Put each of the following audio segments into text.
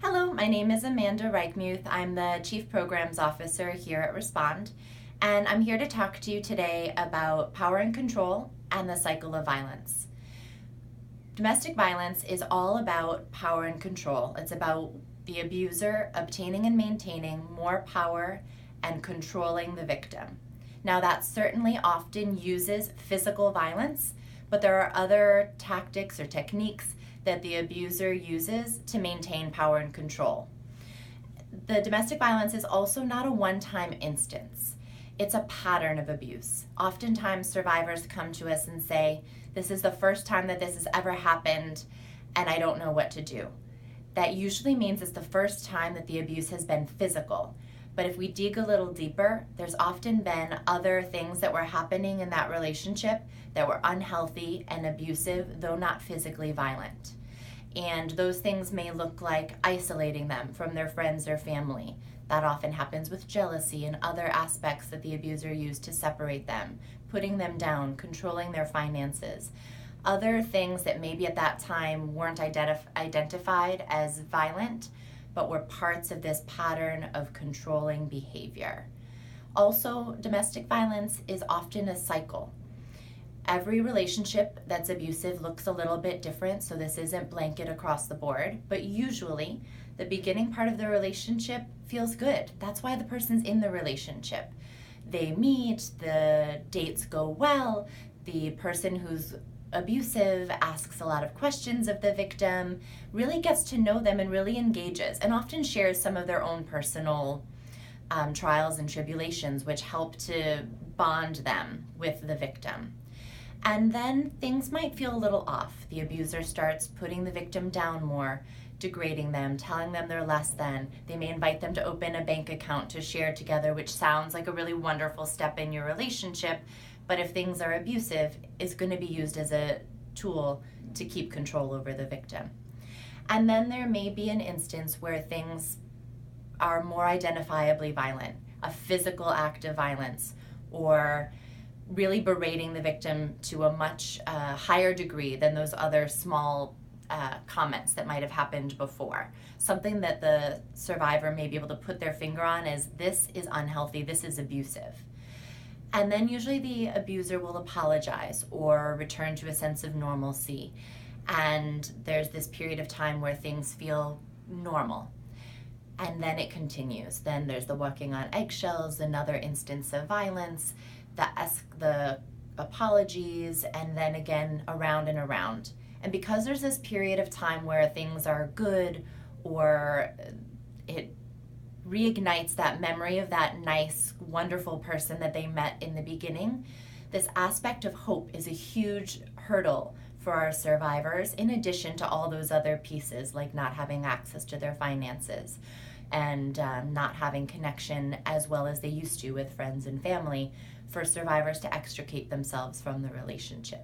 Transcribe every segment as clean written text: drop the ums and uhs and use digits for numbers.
Hello, my name is Amanda Reichmuth. I'm the Chief Programs Officer here at Respond, and I'm here to talk to you today about power and control and the cycle of violence. Domestic violence is all about power and control. It's about the abuser obtaining and maintaining more power and controlling the victim. Now, that certainly often uses physical violence, but there are other tactics or techniques that the abuser uses to maintain power and control. The domestic violence is also not a one-time instance. It's a pattern of abuse. Oftentimes survivors come to us and say, this is the first time that this has ever happened and I don't know what to do. That usually means it's the first time that the abuse has been physical. But if we dig a little deeper, there's often been other things that were happening in that relationship that were unhealthy and abusive, though not physically violent. And those things may look like isolating them from their friends or family. That often happens with jealousy and other aspects that the abuser used to separate them, putting them down, controlling their finances. Other things that maybe at that time weren't identified as violent, but were parts of this pattern of controlling behavior. Also, domestic violence is often a cycle. Every relationship that's abusive looks a little bit different, so this isn't blanket across the board, but usually the beginning part of the relationship feels good. That's why the person's in the relationship. They meet, the dates go well, the person who's abusive asks a lot of questions of the victim, really gets to know them and really engages, and often shares some of their own personal trials and tribulations, which help to bond them with the victim. And then things might feel a little off. The abuser starts putting the victim down more, degrading them, telling them they're less than. They may invite them to open a bank account to share together, which sounds like a really wonderful step in your relationship, but if things are abusive, it's going to be used as a tool to keep control over the victim. And then there may be an instance where things are more identifiably violent, a physical act of violence, or really berating the victim to a much higher degree than those other small comments that might have happened before. Something that the survivor may be able to put their finger on as, this is unhealthy, this is abusive. And then usually the abuser will apologize or return to a sense of normalcy. And there's this period of time where things feel normal. And then it continues. Then there's the walking on eggshells, another instance of violence, the apologies, and then again around and around. And because there's this period of time where things are good, or it reignites that memory of that nice, wonderful person that they met in the beginning, this aspect of hope is a huge hurdle for our survivors, in addition to all those other pieces like not having access to their finances and not having connection as well as they used to with friends and family, for survivors to extricate themselves from the relationship.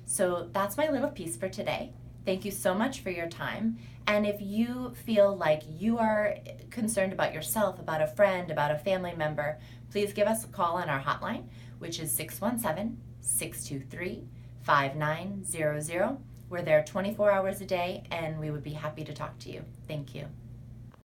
So that's my little piece for today. Thank you so much for your time. And if you feel like you are concerned about yourself, about a friend, about a family member, please give us a call on our hotline, which is 617-623-5900. We're there 24 hours a day, and we would be happy to talk to you. Thank you.